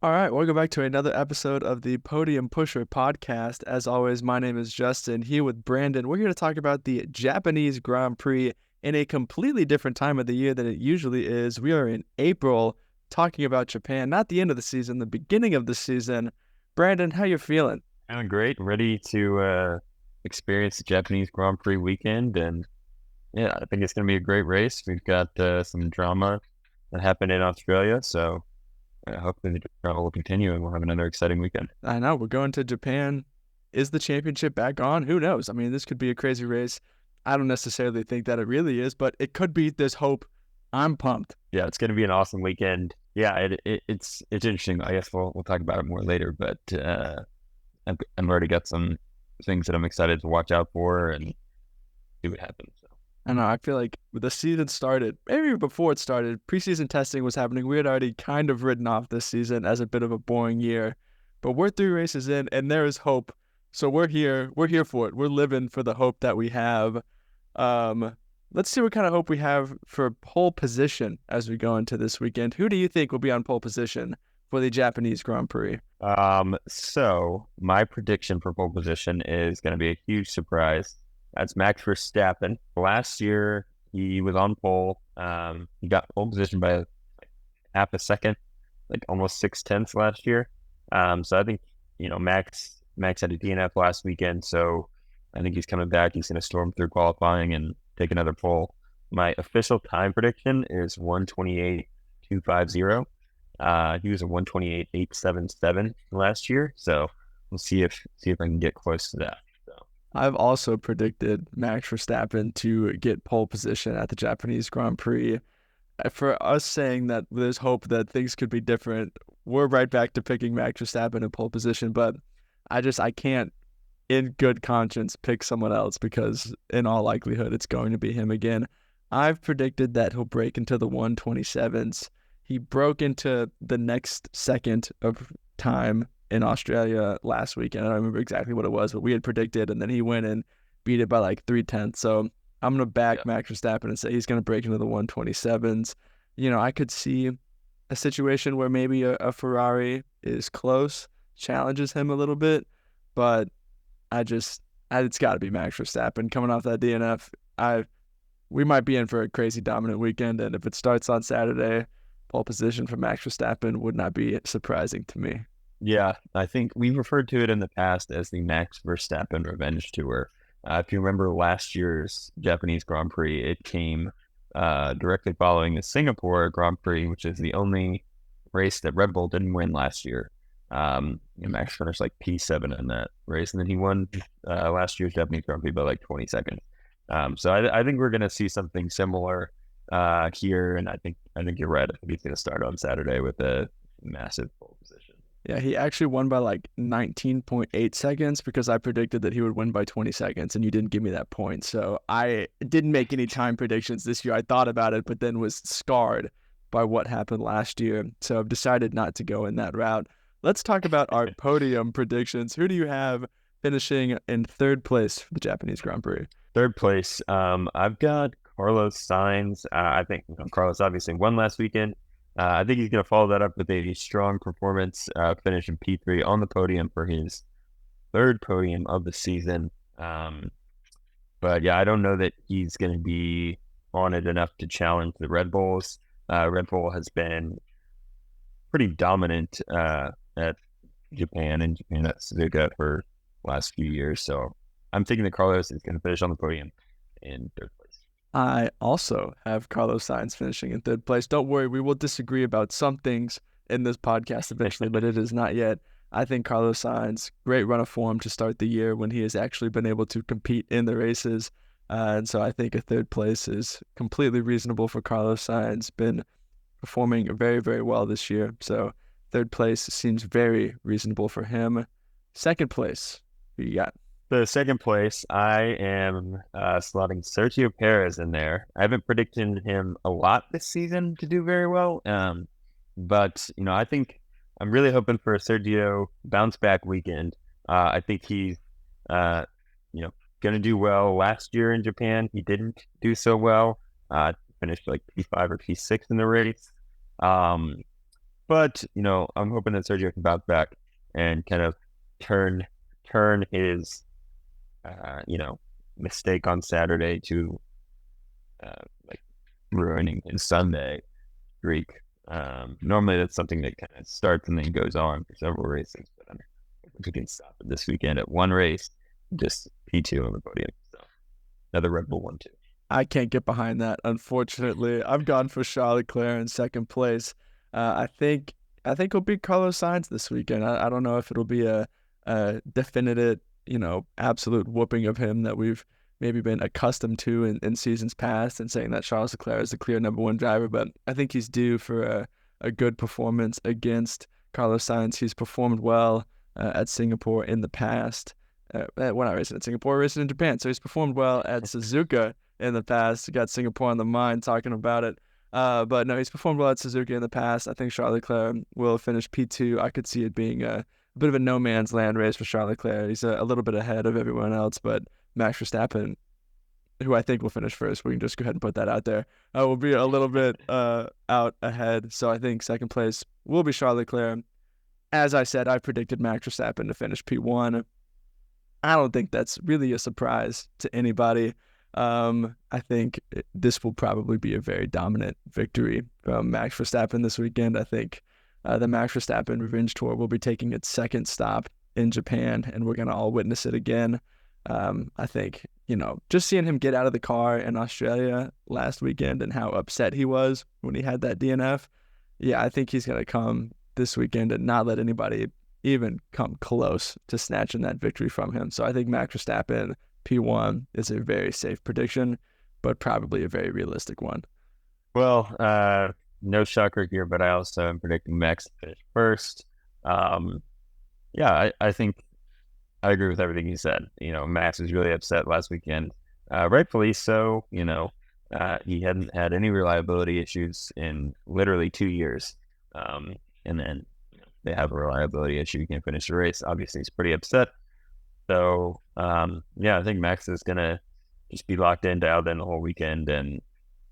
All right, welcome back to another episode of the Podium Pusher podcast. As always, my name is Justin, here with Brandon. We're here to talk about the Japanese Grand Prix in a completely different time of the year than it usually is. We are in April talking about Japan, not the end of the season, the beginning of the season. Brandon, how you feeling? Feeling great, ready to experience the Japanese Grand Prix weekend, and yeah, I think it's going to be a great race. We've got some drama that happened in Australia, so hopefully the drama will continue, and we'll have another exciting weekend. I know, we're going to Japan. Is the championship back on? Who knows? I mean, this could be a crazy race. I don't necessarily think that it really is, but it could be. There's hope. I'm pumped. Yeah, it's going to be an awesome weekend. Yeah, it's interesting. I guess we'll talk about it more later, but I've already got some things that I'm excited to watch out for and see what happens. So. I don't know. I feel like the season started, maybe before it started, preseason testing was happening. We had already kind of written off this season as a bit of a boring year, but we're 3 races in, and there is hope. So we're here. We're here for it. We're living for the hope that we have. Let's see what kind of hope we have for pole position as we go into this weekend. Who do you think will be on pole position for the Japanese Grand Prix? So my prediction for pole position is going to be a huge surprise. That's Max Verstappen. Last year, he was on pole. He got pole position by half a second, like almost 6/10 last year. So I think, Max had a DNF last weekend, so I think he's coming back. He's going to storm through qualifying and take another pole. My official time prediction is 1:28.250. He was a 1:28.877 last year, so we'll see if I can get close to that. I've also predicted Max Verstappen to get pole position at the Japanese Grand Prix. For us saying that there's hope that things could be different, we're right back to picking Max Verstappen in pole position, but I can't in good conscience pick someone else because in all likelihood it's going to be him again. I've predicted that he'll break into the 1:27s. He broke into the next second of time in Australia last weekend. I don't remember exactly what it was, but we had predicted, and then he went and beat it by like 3/10. So I'm going to back Max Verstappen and say he's going to break into the 1:27s. I could see a situation where maybe a Ferrari is close, challenges him a little bit, but it's got to be Max Verstappen coming off that DNF. We might be in for a crazy dominant weekend, and if it starts on Saturday, pole position for Max Verstappen would not be surprising to me. Yeah, I think we've referred to it in the past as the Max Verstappen Revenge Tour. If you remember last year's Japanese Grand Prix, it came directly following the Singapore Grand Prix, which is the only race that Red Bull didn't win last year. Max finished like P7 in that race, and then he won last year's Japanese Grand Prix by like 20 seconds. So I think we're going to see something similar here, and I think you're right. I think he's going to start on Saturday with a massive pole position. Yeah, he actually won by like 19.8 seconds because I predicted that he would win by 20 seconds, and you didn't give me that point. So I didn't make any time predictions this year. I thought about it, but then was scarred by what happened last year. So I've decided not to go in that route. Let's talk about our podium predictions. Who do you have finishing in third place for the Japanese Grand Prix? Third place, I've got Carlos Sainz. I think Carlos obviously won last weekend. I think he's going to follow that up with a strong performance, finish in P3 on the podium for his third podium of the season. But yeah, I don't know that he's going to be on it enough to challenge the Red Bulls. Red Bull has been pretty dominant at Japan and Japan at Suzuka for the last few years. So I'm thinking that Carlos is going to finish on the podium in third place. I also have Carlos Sainz finishing in third place. Don't worry, we will disagree about some things in this podcast eventually, but it is not yet. I think Carlos Sainz, great run of form to start the year when he has actually been able to compete in the races. And so I think a third place is completely reasonable for Carlos Sainz. Been performing very, very well this year. So third place seems very reasonable for him. Second place, who you got? The second place, I am slotting Sergio Perez in there. I haven't predicted him a lot this season to do very well, but I think I'm really hoping for a Sergio bounce back weekend. I think he's going to do well. Last year in Japan, he didn't do so well. Finished like P5 or P6 in the race. But I'm hoping that Sergio can bounce back and kind of turn his mistake on Saturday to like ruining his Sunday streak. Normally that's something that kind of starts and then goes on for several races, but I'm hoping we can stop it this weekend at one race, just P2 on the podium. So another Red Bull 1-2. I can't get behind that, unfortunately. I've gone for Charles Leclerc in second place. I think he'll beat Carlos Sainz this weekend. I don't know if it'll be a definitive, absolute whooping of him that we've maybe been accustomed to in seasons past, and saying that Charles Leclerc is the clear number one driver. But I think he's due for a good performance against Carlos Sainz. He's performed well at Singapore in the past. We're not racing at Singapore, we're racing in Japan. So he's performed well at Suzuka in the past. Got Singapore on the mind talking about it. But no, he's performed well at Suzuka in the past. I think Charles Leclerc will finish P2. I could see it being a bit of a no man's land race for Charles Leclerc. He's a little bit ahead of everyone else, but Max Verstappen, who I think will finish first, we can just go ahead and put that out there, will be a little bit out ahead. So I think second place will be Charles Leclerc. As I said, I predicted Max Verstappen to finish P1. I don't think that's really a surprise to anybody. I think this will probably be a very dominant victory from Max Verstappen this weekend. I think the Max Verstappen Revenge Tour will be taking its second stop in Japan, and we're going to all witness it again. I think, just seeing him get out of the car in Australia last weekend and how upset he was when he had that DNF. Yeah, I think he's going to come this weekend and not let anybody even come close to snatching that victory from him. So I think Max Verstappen P1 is a very safe prediction, but probably a very realistic one. Well, no shocker here, but I also am predicting Max to finish first. Yeah, I think I agree with everything you said. Max was really upset last weekend, rightfully so. He hadn't had any reliability issues in literally 2 years, and then they have a reliability issue. He can't finish the race. Obviously, he's pretty upset. So, I think Max is going to just be locked in, dialed in the whole weekend, and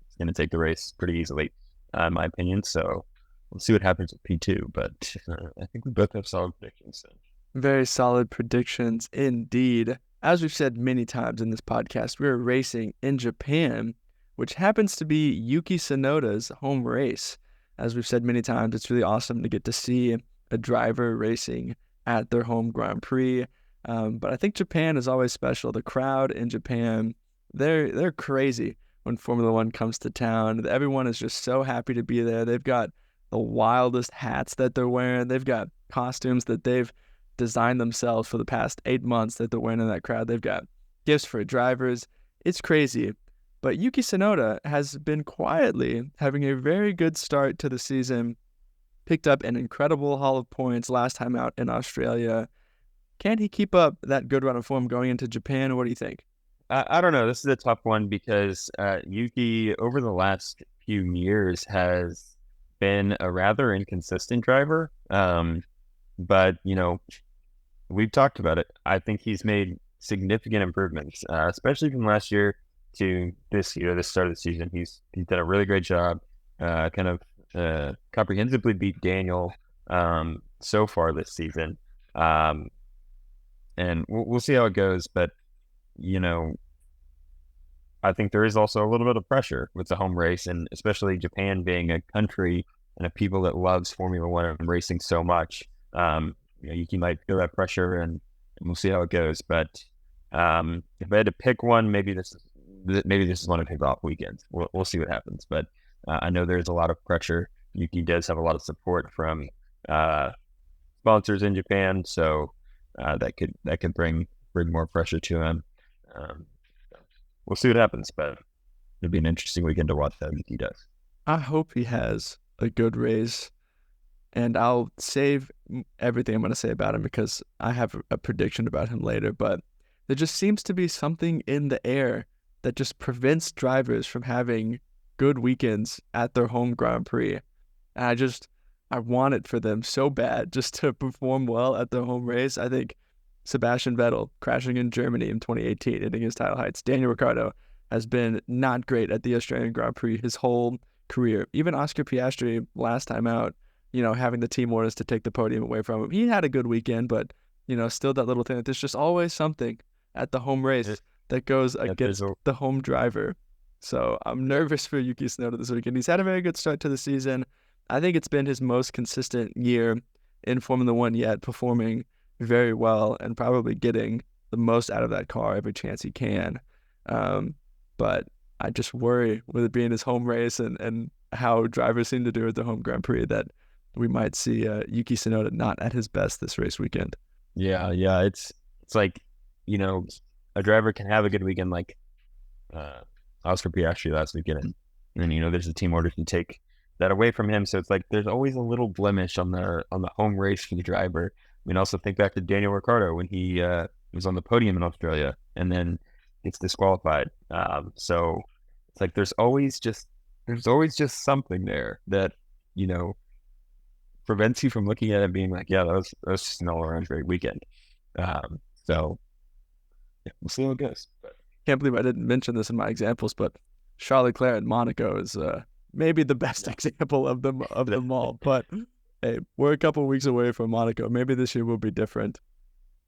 he's going to take the race pretty easily, in my opinion. So we'll see what happens with P2, but I think we both have solid predictions. So. Very solid predictions indeed. As we've said many times in this podcast, we're racing in Japan, which happens to be Yuki Tsunoda's home race. As we've said many times, it's really awesome to get to see a driver racing at their home Grand Prix. But I think Japan is always special. The crowd in Japan, they're crazy when Formula One comes to town. Everyone is just so happy to be there. They've got the wildest hats that they're wearing. They've got costumes that they've designed themselves for the past 8 months that they're wearing in that crowd. They've got gifts for drivers. It's crazy. But Yuki Tsunoda has been quietly having a very good start to the season. Picked up an incredible haul of points last time out in Australia. Can he keep up that good run of form going into Japan? What do you think? I don't know. This is a tough one because Yuki, over the last few years, has been a rather inconsistent driver. But, we've talked about it. I think he's made significant improvements, especially from last year to this year, the start of the season. He's done a really great job, comprehensively beat Daniel so far this season. And we'll see how it goes. But, I think there is also a little bit of pressure with the home race, and especially Japan being a country and a people that loves Formula One and racing so much. Yuki might feel that pressure, and we'll see how it goes. But if I had to pick one, maybe this is one of his off weekends. We'll see what happens. But I know there's a lot of pressure. Yuki does have a lot of support from sponsors in Japan, so that could bring more pressure to him. We'll see what happens, but it'll be an interesting weekend to watch how Yuki does. I hope he has a good race, and I'll save everything I'm going to say about him because I have a prediction about him later. But there just seems to be something in the air that just prevents drivers from having good weekends at their home Grand Prix. And I want it for them so bad just to perform well at their home race. I think Sebastian Vettel crashing in Germany in 2018, hitting his title heights. Daniel Ricciardo has been not great at the Australian Grand Prix his whole career. Even Oscar Piastri last time out having the team orders to take the podium away from him. He had a good weekend, but, still that little thing that there's just always something at the home race that goes against the home driver. So I'm nervous for Yuki Tsunoda this weekend. He's had a very good start to the season. I think it's been his most consistent year in Formula One yet, performing very well and probably getting the most out of that car every chance he can. But I just worry with it being his home race and how drivers seem to do at the home Grand Prix that we might see Yuki Tsunoda not at his best this race weekend. Yeah. It's like, a driver can have a good weekend like Oscar Piastri last weekend, and there's a team order to take that away from him. So it's like there's always a little blemish on the home race for the driver. I mean, also think back to Daniel Ricciardo when he was on the podium in Australia and then gets disqualified. So it's like there's always just something there that prevents you from looking at it and being like, yeah, that was just an all-around great weekend. So yeah, we'll see how it goes. But can't believe I didn't mention this in my examples, but Charles Leclerc at Monaco is maybe the best example of them all. But hey, we're a couple of weeks away from Monaco. Maybe this year will be different.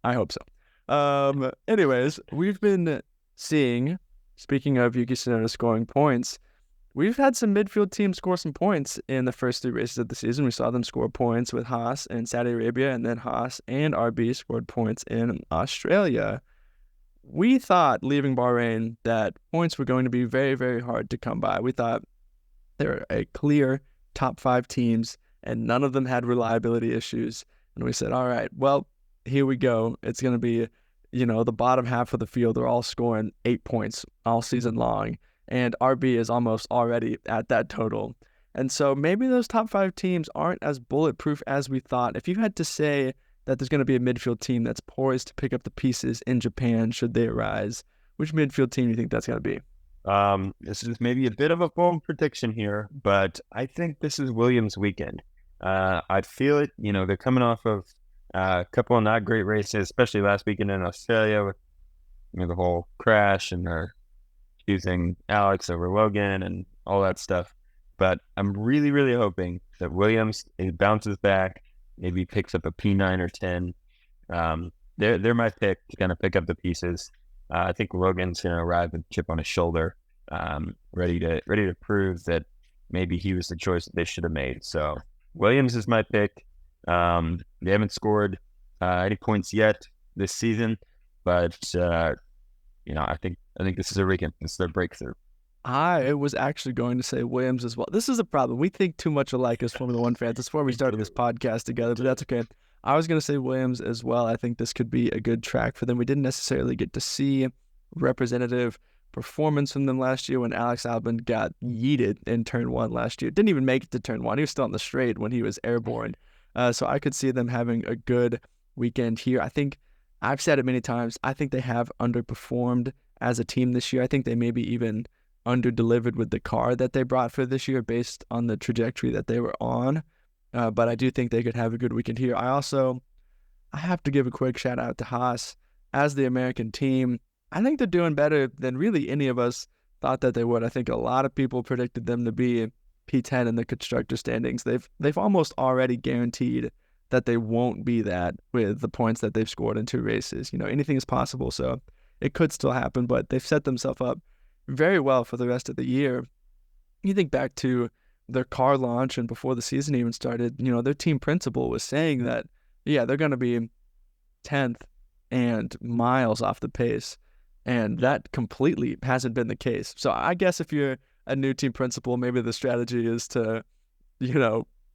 I hope so. Anyways, we've been seeing, speaking of Yuki Tsunoda scoring points, we've had some midfield teams score some points in the first 3 races of the season. We saw them score points with Haas in Saudi Arabia, and then Haas and RB scored points in Australia. We thought, leaving Bahrain, that points were going to be very, very hard to come by. We thought there were a clear top 5 teams, and none of them had reliability issues. And we said, all right, well, here we go. It's going to be, the bottom half of the field are all scoring 8 points all season long. And RB is almost already at that total. And so maybe those top 5 teams aren't as bulletproof as we thought. If you had to say that there's going to be a midfield team that's poised to pick up the pieces in Japan should they arise, which midfield team do you think that's going to be? This is maybe a bit of a bold prediction here, but I think this is Williams' weekend. I feel it. They're coming off of a couple of not great races, especially last weekend in Australia with the whole crash and they're choosing Alex over Logan and all that stuff. But I'm really, really hoping that Williams bounces back, maybe picks up a P9 or 10. They're my pick to kind of pick up the pieces. I think Logan's going to arrive with a chip on his shoulder, ready to prove that maybe he was the choice that they should have made. So Williams is my pick. They haven't scored any points yet this season, but I think this is their weekend. This is their breakthrough. I was actually going to say Williams as well. This is a problem. We think too much alike as Formula One fans. That's why we started this podcast together, but that's okay. I was going to say Williams as well. I think this could be a good track for them. We didn't necessarily get to see representative performance from them last year when Alex Albon got yeeted in turn 1 last year. Didn't even make it to turn 1. He was still on the straight when he was airborne. So I could see them having a good weekend here. I think I've said it many times. I think they have underperformed as a team this year. I think they maybe even under-delivered with the car that they brought for this year based on the trajectory that they were on. But I do think they could have a good weekend here. I have to give a quick shout out to Haas as the American team. I think they're doing better than really any of us thought that they would. I think a lot of people predicted them to be P10 in the constructor standings. They've almost already guaranteed that they won't be that with the points that they've scored in 2 races. Anything is possible, so it could still happen, but they've set themselves up very well for the rest of the year. You think back to their car launch and before the season even started, their team principal was saying that, yeah, they're going to be 10th and miles off the pace. And that completely hasn't been the case. So I guess if you're a new team principal, maybe the strategy is to,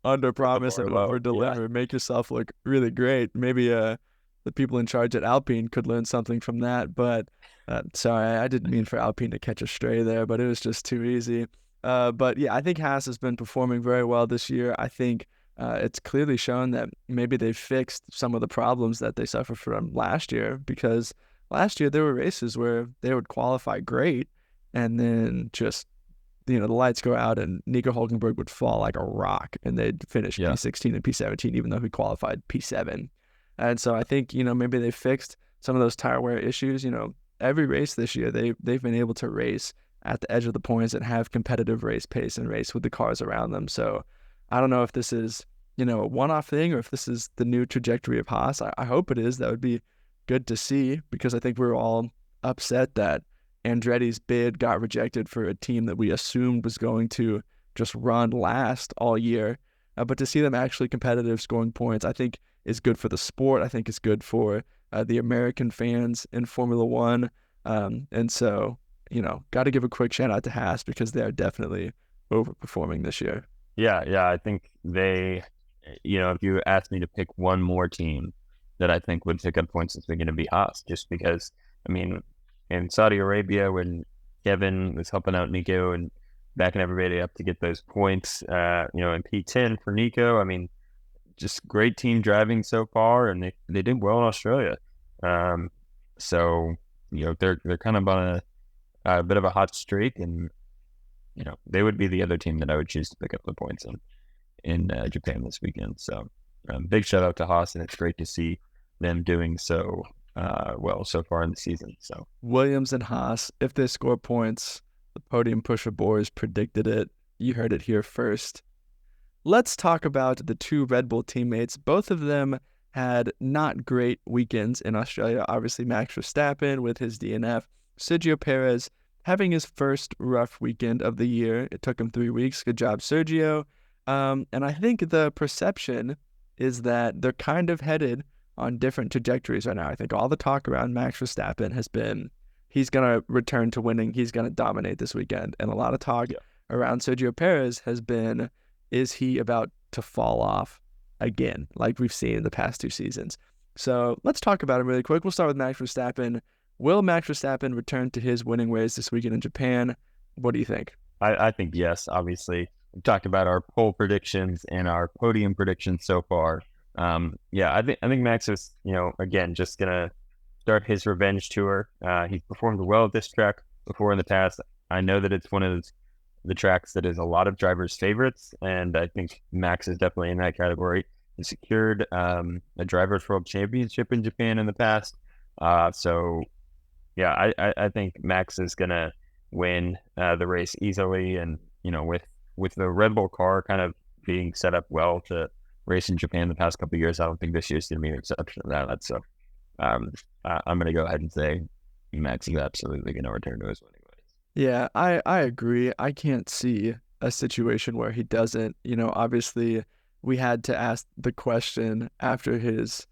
under promise and over deliver, make yourself look really great. Maybe the people in charge at Alpine could learn something from that. But sorry, I didn't mean for Alpine to catch a stray there, but it was just too easy. But yeah, I think Haas has been performing very well this year. I think it's clearly shown that maybe they've fixed some of the problems that they suffered from last year, because last year there were races where they would qualify great and then just, the lights go out and Nico Hulkenberg would fall like a rock and they'd finish P16 and P17, even though he qualified P7. And so I think, maybe they fixed some of those tire wear issues. Every race this year, they've been able to race at the edge of the points and have competitive race pace and race with the cars around them. So I don't know if this is, a one-off thing or if this is the new trajectory of Haas. I hope it is. That would be good to see because I think we were all upset that Andretti's bid got rejected for a team that we assumed was going to just run last all year. But to see them actually competitive, scoring points, I think is good for the sport. I think it's good for the American fans in Formula One. And so, got to give a quick shout out to Haas because they are definitely overperforming this year. Yeah. I think they, if you asked me to pick one more team that I think would pick up points, it's going to be Haas, just because, I mean, in Saudi Arabia, when Kevin was helping out Nico and backing everybody up to get those points, in P10 for Nico, I mean, just great team driving so far, and they did well in Australia. So, they're kind of on a bit of a hot streak, and they would be the other team that I would choose to pick up the points in Japan this weekend. So big shout out to Haas, and it's great to see them doing so well so far in the season. So Williams and Haas, if they score points, the Podium Pusher Boys predicted it. You heard it here first. Let's talk about the two Red Bull teammates. Both of them had not great weekends in Australia. Obviously, Max Verstappen with his DNF. Sergio Perez having his first rough weekend of the year. It took him 3 weeks. Good job, Sergio. And I think the perception is that they're kind of headed on different trajectories right now. I think all the talk around Max Verstappen has been he's going to return to winning. He's going to dominate this weekend. And a lot of talk around Sergio Perez has been, is he about to fall off again, like we've seen in the past 2 seasons? So let's talk about him really quick. We'll start with Max Verstappen. Will Max Verstappen return to his winning ways this weekend in Japan? What do you think? I think yes. Obviously, we talked about our poll predictions and our podium predictions so far. I think Max is, again, just gonna start his revenge tour. He's performed well at this track before in the past. I know that it's one of the tracks that is a lot of drivers' favorites, and I think Max is definitely in that category. He secured a Drivers' World Championship in Japan in the past. I think Max is gonna win the race easily, and with the Red Bull car kind of being set up well to race in Japan the past couple of years, I don't think this year's gonna be an exception to that. So I'm gonna go ahead and say Max is absolutely gonna return to his winning ways. Yeah, I agree. I can't see a situation where he doesn't. Obviously, we had to ask the question after his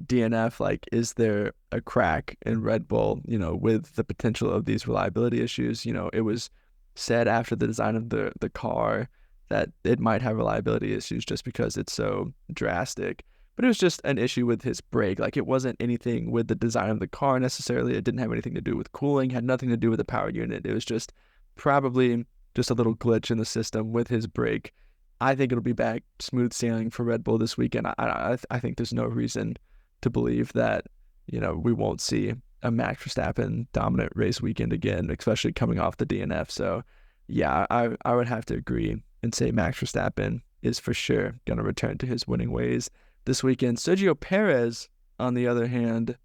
DNF, like, is there a crack in Red Bull, with the potential of these reliability issues? It was said after the design of the car that it might have reliability issues just because it's so drastic. But it was just an issue with his brake. Like, it wasn't anything with the design of the car necessarily. It didn't have anything to do with cooling, had nothing to do with the power unit. It was just probably just a little glitch in the system with his brake. I think it'll be back smooth sailing for Red Bull this weekend. I think there's no reason to believe that, we won't see a Max Verstappen dominant race weekend again, especially coming off the DNF. So, yeah, I would have to agree and say Max Verstappen is for sure going to return to his winning ways this weekend. Sergio Perez, on the other hand,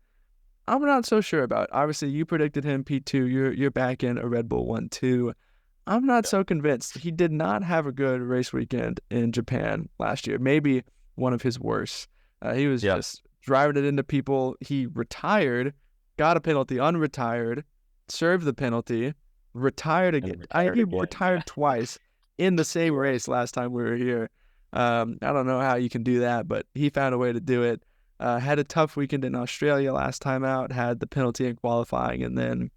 I'm not so sure about. Obviously, you predicted him P2. You're back in a Red Bull 1-2. I'm not so convinced. He did not have a good race weekend in Japan last year. Maybe one of his worst. He was just driving it into people. He retired, got a penalty, unretired, served the penalty, retired again. He retired twice in the same race last time we were here. I don't know how you can do that, but he found a way to do it. Had a tough weekend in Australia last time out, had the penalty in qualifying, and then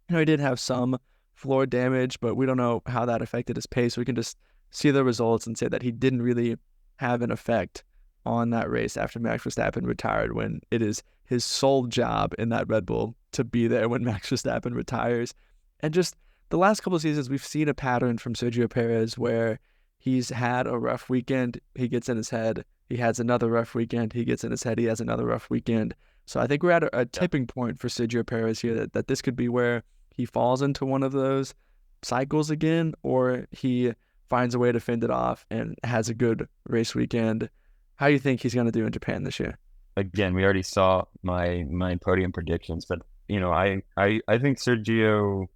he did have some floor damage, but we don't know how that affected his pace. We can just see the results and say that he didn't really have an effect on that race after Max Verstappen retired, when it is his sole job in that Red Bull to be there when Max Verstappen retires. And just the last couple of seasons, we've seen a pattern from Sergio Perez where he's had a rough weekend, he gets in his head. He has another rough weekend, he gets in his head, he has another rough weekend. So I think we're at a tipping point for Sergio Perez here, that this could be where he falls into one of those cycles again, or he finds a way to fend it off and has a good race weekend. How do you think he's going to do in Japan this year? Again, we already saw my podium predictions, but I think Sergio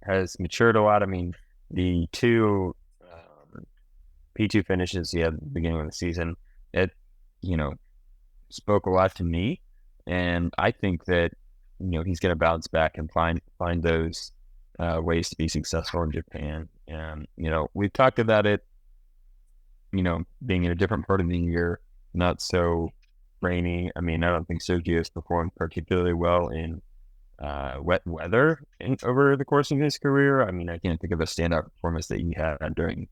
has matured a lot. I mean, the two P2 finishes he had at the beginning of the season spoke a lot to me, and I think that he's going to bounce back and find those ways to be successful in Japan. And we've talked about it, being in a different part of the year, not so rainy. I mean, I don't think Sergio has performed particularly well in wet weather over the course of his career. I mean, I can't think of a standout performance that he had during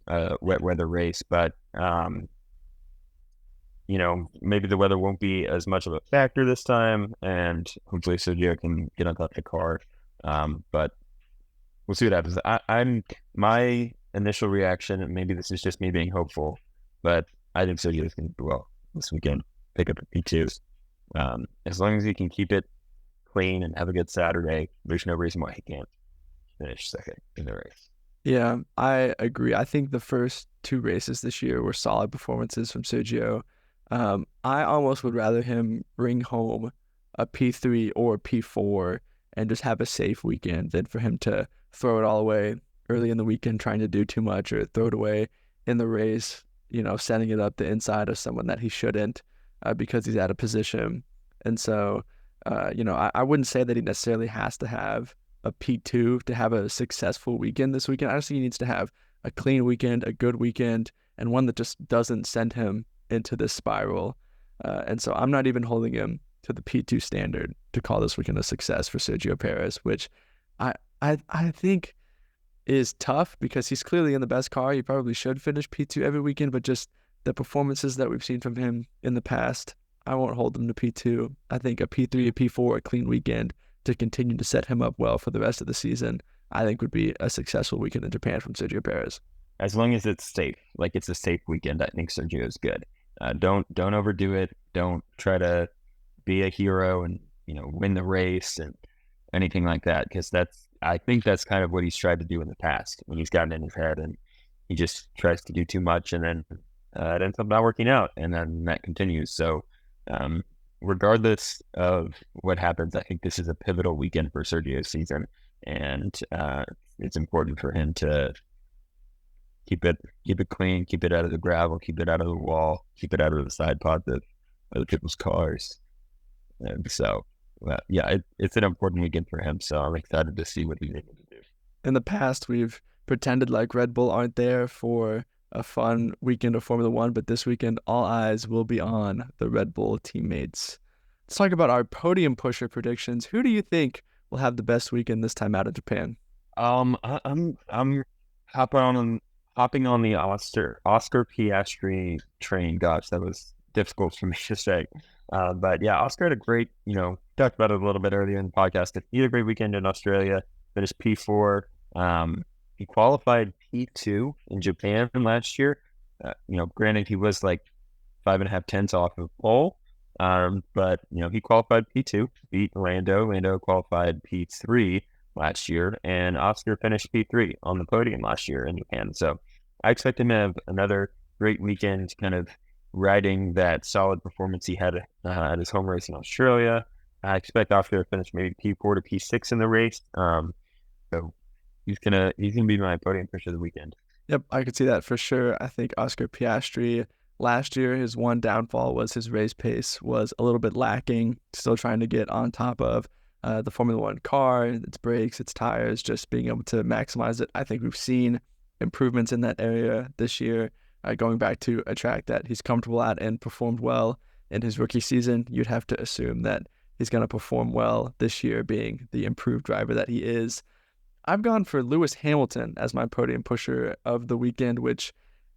a wet weather race, but maybe the weather won't be as much of a factor this time, and hopefully Sergio can get on top of the car. But we'll see what happens. I'm my initial reaction, and maybe this is just me being hopeful, but I think Sergio is going to do well this weekend. Pick up a P2. As long as he can keep it clean and have a good Saturday, there's no reason why he can't finish second in the race. Yeah, I agree. I think the first two races this year were solid performances from Sergio. I almost would rather him bring home a P3 or P4 and just have a safe weekend than for him to throw it all away early in the weekend trying to do too much, or throw it away in the race, setting it up the inside of someone that he shouldn't because he's out of position. And so, I wouldn't say that he necessarily has to have a P2 to have a successful weekend this weekend. I just think he needs to have a clean weekend, a good weekend, and one that just doesn't send him into this spiral. And so I'm not even holding him to the P2 standard to call this weekend a success for Sergio Perez, which I think is tough because he's clearly in the best car. He probably should finish P2 every weekend, but just the performances that we've seen from him in the past, I won't hold him to P2. I think a P3, a P4, a clean weekend to continue to set him up well for the rest of the season, I think would be a successful weekend in Japan from Sergio Perez. As long as it's safe, like it's a safe weekend, I think Sergio is good. Don't overdo it. Don't try to be a hero and win the race and anything like that, because I think that's kind of what he's tried to do in the past when he's gotten in his head and he just tries to do too much, and then it ends up not working out, and then that continues. So regardless of what happens, I think this is a pivotal weekend for Sergio's season, and it's important for him to keep it clean, keep it out of the gravel, keep it out of the wall, keep it out of the side pods of other people's cars. And so, it's an important weekend for him. So I'm excited to see what he's able to do. In the past, we've pretended like Red Bull aren't there for a fun weekend of Formula One, but this weekend, all eyes will be on the Red Bull teammates. Let's talk about our podium pusher predictions. Who do you think will have the best weekend this time out of Japan? I'm hopping on the Oscar Piastri train. Gosh, that was difficult for me to say. But yeah, Oscar had a great, talked about it a little bit earlier in the podcast. He had a great weekend in Australia, finished P4. He qualified P2 in Japan last year. Granted, he was like 5.5 tenths off of pole. But he qualified P2, beat Lando. Lando qualified P3 last year, and Oscar finished P3 on the podium last year in Japan. So I expect him to have another great weekend, kind of riding that solid performance he had at his home race in Australia. I expect Oscar to finish maybe P4 to P6 in the race. So he's gonna be my podium pusher of the weekend. Yep, I could see that for sure. I think Oscar Piastri last year, his one downfall was his race pace was a little bit lacking. Still trying to get on top of the Formula One car, its brakes, its tires, just being able to maximize it. I think we've seen improvements in that area this year, going back to a track that he's comfortable at and performed well in his rookie season. You'd have to assume that he's going to perform well this year, being the improved driver that he is. I've gone for Lewis Hamilton as my podium pusher of the weekend, which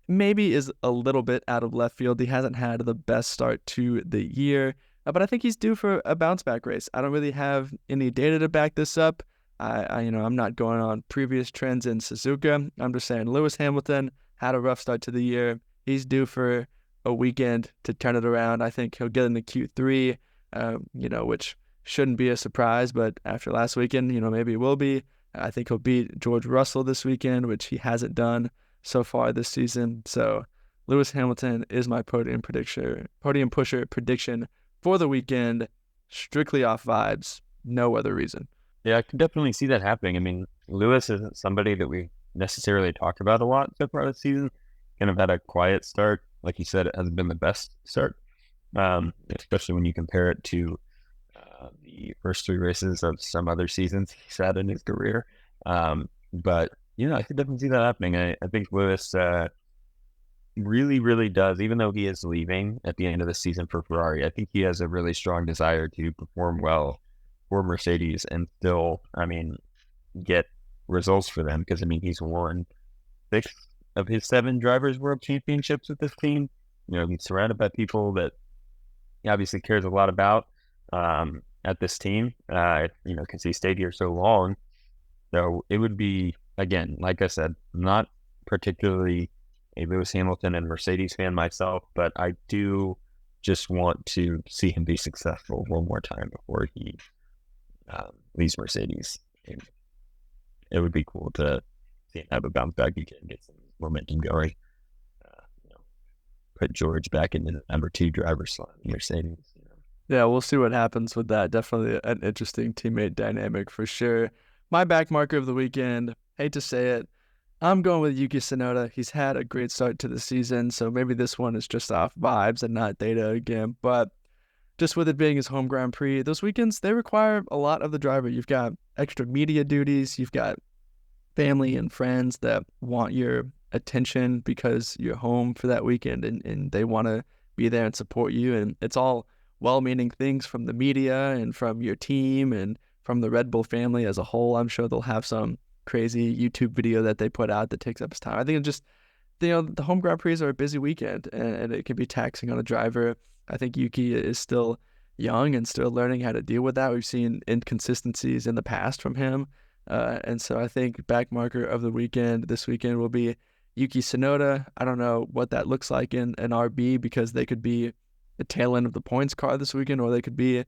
maybe is a little bit out of left field. He hasn't had the best start to the year, but I think he's due for a bounce back race. I don't really have any data to back this up. I'm not going on previous trends in Suzuka. I'm just saying Lewis Hamilton had a rough start to the year. He's due for a weekend to turn it around. I think he'll get into Q3, which shouldn't be a surprise, but after last weekend, maybe it will be. I think he'll beat George Russell this weekend, which he hasn't done so far this season. So Lewis Hamilton is my podium pusher prediction for the weekend, strictly off vibes, no other reason. Yeah, I can definitely see that happening. I mean, Lewis isn't somebody that we necessarily talked about a lot so far this season. Kind of had a quiet start like you said, it hasn't been the best start, especially when you compare it to the first 3 races of some other seasons he's had in his career. But, I could definitely see that happening. I think Lewis really, really does, even though he is leaving at the end of the season for Ferrari, I think he has a really strong desire to perform well for Mercedes and still, get results for them. Because, he's won 6 of his 7 Drivers' World Championships with this team. He's surrounded by people that he obviously cares a lot about at this team, because he stayed here so long. So it would be, again, like I said, not particularly a Lewis Hamilton and Mercedes fan myself, but I do just want to see him be successful one more time before he leaves Mercedes. And it would be cool to see him have a bounce back again, get some momentum going. Put George back into the number 2 driver slot in Mercedes. Yeah, we'll see what happens with that. Definitely an interesting teammate dynamic for sure. My back marker of the weekend, hate to say it, I'm going with Yuki Tsunoda. He's had a great start to the season, so maybe this one is just off vibes and not data again. But just with it being his home Grand Prix, those weekends, they require a lot of the driver. You've got extra media duties. You've got family and friends that want your attention because you're home for that weekend and they want to be there and support you. And it's all well-meaning things from the media and from your team and from the Red Bull family as a whole. I'm sure they'll have some crazy YouTube video that they put out that takes up his time. I think it's just, the home Grand Prix are a busy weekend and it can be taxing on a driver. I think Yuki is still young and still learning how to deal with that. We've seen inconsistencies in the past from him. And so I think back marker of the weekend this weekend will be Yuki Tsunoda. I don't know what that looks like in an RB because they could be the tail end of the points car this weekend or they could be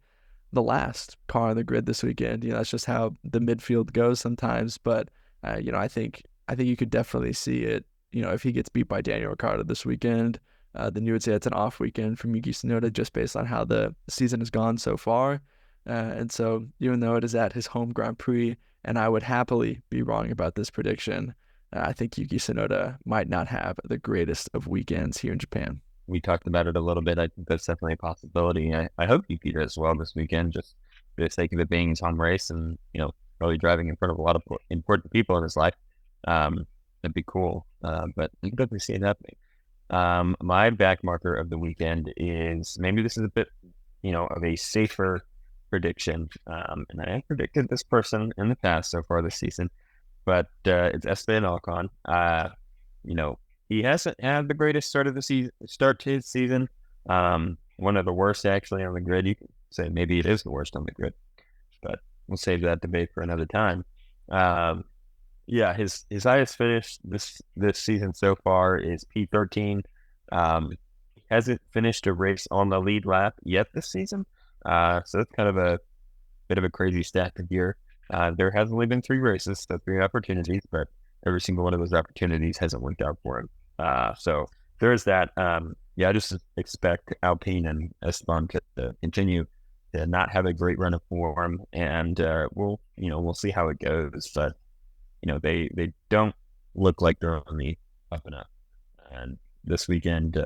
the last car on the grid this weekend. That's just how the midfield goes sometimes. But, I think you could definitely see it. If he gets beat by Daniel Ricciardo this weekend, then you would say it's an off weekend from Yuki Tsunoda just based on how the season has gone so far. And so even though it is at his home Grand Prix, and I would happily be wrong about this prediction, I think Yuki Tsunoda might not have the greatest of weekends here in Japan. We talked about it a little bit. I think that's definitely a possibility. I hope Yuki does well this weekend, just for the sake of it being his home race and, probably driving in front of a lot of important people in his life. That'd be cool. But you can definitely see it happening. My back marker of the weekend is, maybe this is a bit, of a safer prediction. And I have predicted this person in the past so far this season, but it's Esteban Ocon. He hasn't had the greatest start to his season. One of the worst actually on the grid. You can say maybe it is the worst on the grid, but we'll save that debate for another time. His highest finish this season so far is P13. He hasn't finished a race on the lead lap yet this season. So that's kind of a bit of a crazy stat to hear. There has only been 3 races, so 3 opportunities, but every single one of those opportunities hasn't worked out for him. So there is that. I just expect Alpine and Esteban to continue to not have a great run of form, and we'll see how it goes. But they don't look like they're on the up and up, and this weekend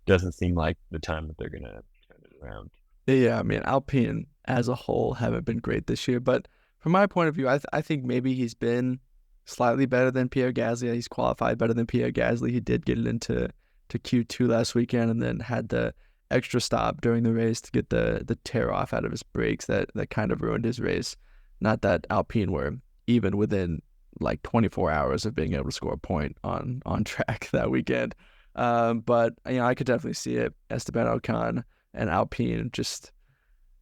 doesn't seem like the time that they're gonna turn it around. Yeah, Alpine as a whole haven't been great this year, but from my point of view, I think maybe he's been slightly better than Pierre Gasly. He's qualified better than Pierre Gasly. He did get it into Q2 last weekend and then had the extra stop during the race to get the tear off out of his brakes that kind of ruined his race. Not that Alpine were even within like 24 hours of being able to score a point on track that weekend. But I could definitely see it. Esteban Ocon and Alpine, just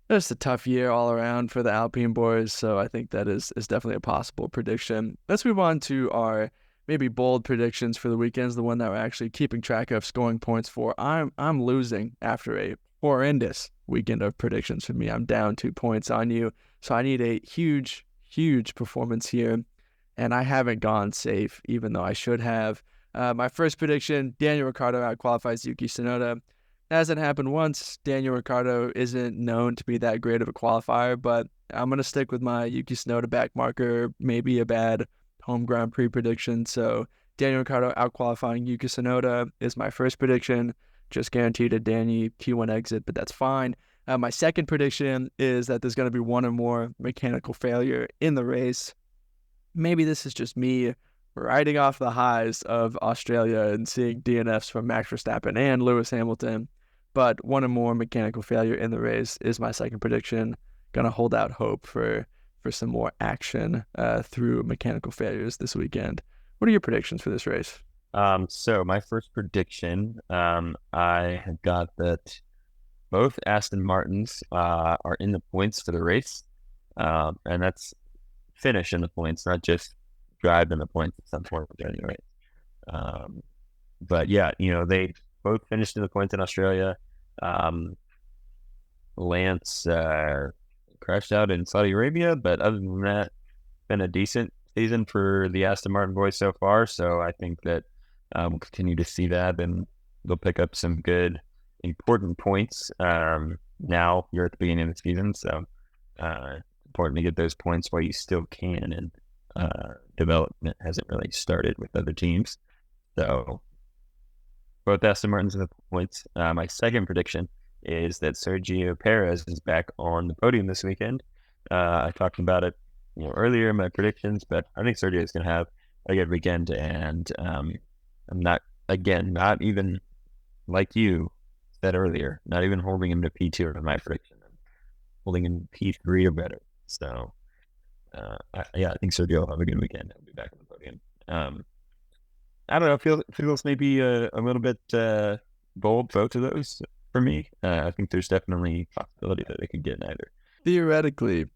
a tough year all around for the Alpine boys. So I think that is definitely a possible prediction. Let's move on to our maybe bold predictions for the weekends, the one that we're actually keeping track of scoring points for. I'm losing after a horrendous weekend of predictions for me. I'm down 2 points on you. So I need a huge performance here. And I haven't gone safe, even though I should have. My first prediction, Daniel Ricciardo outqualifies Yuki Tsunoda. Hasn't happened once. Daniel Ricciardo isn't known to be that great of a qualifier, but I'm going to stick with my Yuki Tsunoda back marker, maybe a bad home Grand Prix prediction. So Daniel Ricciardo out-qualifying Yuki Tsunoda is my first prediction. Just guaranteed a Danny Q1 exit, but that's fine. My second prediction is that there's going to be one or more mechanical failure in the race. Maybe this is just me riding off the highs of Australia and seeing DNFs from Max Verstappen and Lewis Hamilton, but one or more mechanical failure in the race is my second prediction. Going to hold out hope for some more action through mechanical failures this weekend. What are your predictions for this race? So my first prediction, I have got that both Aston Martins are in the points for the race, and that's finish in the points, not just drive in the points at some point during the race. But yeah, they both finished in the points in Australia. Lance crashed out in Saudi Arabia, but other than that, been a decent season for the Aston Martin boys so far. So I think that we'll continue to see that, and they'll pick up some good, important points. Now you're at the beginning of the season, so important to get those points while you still can, and development hasn't really started with other teams. So both Aston Martins have points. My second prediction is that Sergio Perez is back on the podium this weekend. I talked about it earlier in my predictions, but I think Sergio is going to have a good weekend, and I'm not even like you said earlier, not even holding him to P2 in my prediction. I'm holding him to P3 or better. So, I think Sergio will have a good weekend. He'll be back on the podium. I don't know. Feels maybe a little bit bold, both of those for me. I think there's definitely a possibility that they could get neither. Theoretically,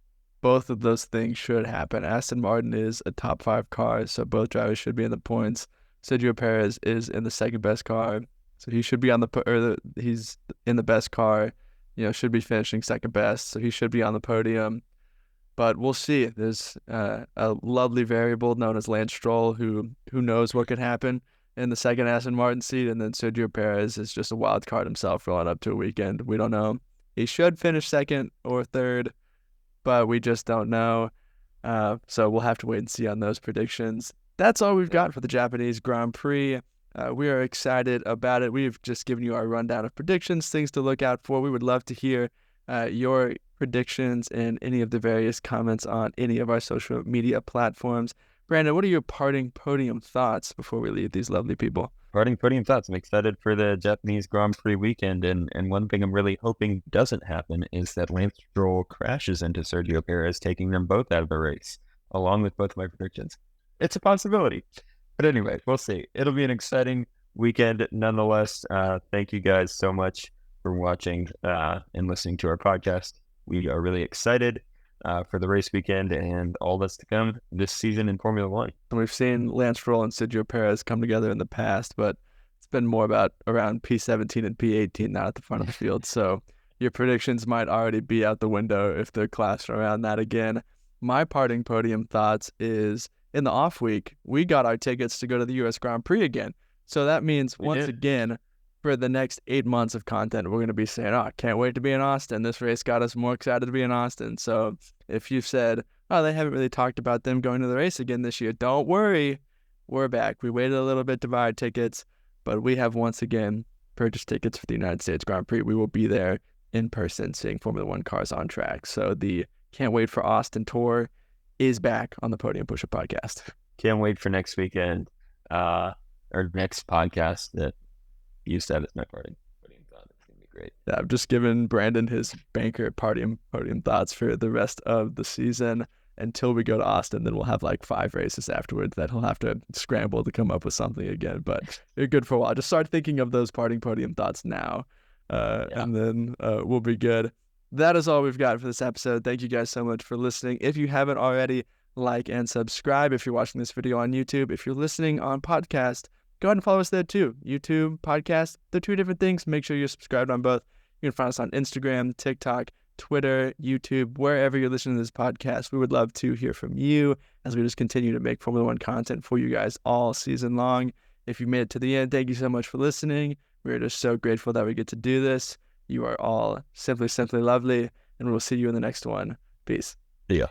both of those things should happen. Aston Martin is a top 5 car, so both drivers should be in the points. Sergio Perez is in the second best car, so he should be he's in the best car. Should be finishing second best, so he should be on the podium. But we'll see. There's a lovely variable known as Lance Stroll, who knows what could happen in the second Aston Martin seat, and then Sergio Perez is just a wild card himself rolling up to a weekend. We don't know. He should finish second or third, but we just don't know. So we'll have to wait and see on those predictions. That's all we've got for the Japanese Grand Prix. We are excited about it. We've just given you our rundown of predictions, things to look out for. We would love to hear your predictions and any of the various comments on any of our social media platforms. Brandon, what are your parting podium thoughts before we leave these lovely people? Parting podium thoughts. I'm excited for the Japanese Grand Prix weekend, and one thing I'm really hoping doesn't happen is that Lance Stroll crashes into Sergio Perez, taking them both out of the race, along with both of my predictions. It's a possibility. But anyway, we'll see. It'll be an exciting weekend nonetheless. Thank you guys so much for watching and listening to our podcast. We are really excited for the race weekend and all that's to come this season in Formula One. We've seen Lance Stroll and Sergio Perez come together in the past, but it's been more about around P17 and P18, not at the front of the field. So your predictions might already be out the window if they're clashing around that again. My parting podium thoughts is, in the off week, we got our tickets to go to the U.S. Grand Prix again. So that means, once again, for the next 8 months of content, we're going to be saying, can't wait to be in Austin. This race got us more excited to be in Austin. So if you've said, they haven't really talked about them going to the race again this year, don't worry. We're back. We waited a little bit to buy our tickets, but we have once again purchased tickets for the United States Grand Prix. We will be there in person seeing Formula One cars on track. So the Can't Wait for Austin tour is back on the Podium Pusher podcast. Can't wait for next weekend, or next podcast that you said is my podium thought. It's going to be great. Yeah, I've just given Brandon his banker podium thoughts for the rest of the season until we go to Austin. Then we'll have like 5 races afterwards that he'll have to scramble to come up with something again. But you're good for a while. Just start thinking of those podium thoughts now, and then we'll be good. That is all we've got for this episode. Thank you guys so much for listening. If you haven't already, like and subscribe if you're watching this video on YouTube. If you're listening on podcast, go ahead and follow us there too. YouTube, podcast, they're 2 different things. Make sure you're subscribed on both. You can find us on Instagram, TikTok, Twitter, YouTube, wherever you're listening to this podcast. We would love to hear from you as we just continue to make Formula One content for you guys all season long. If you made it to the end, thank you so much for listening. We're just so grateful that we get to do this. You are all simply lovely, and we'll see you in the next one. Peace. See ya.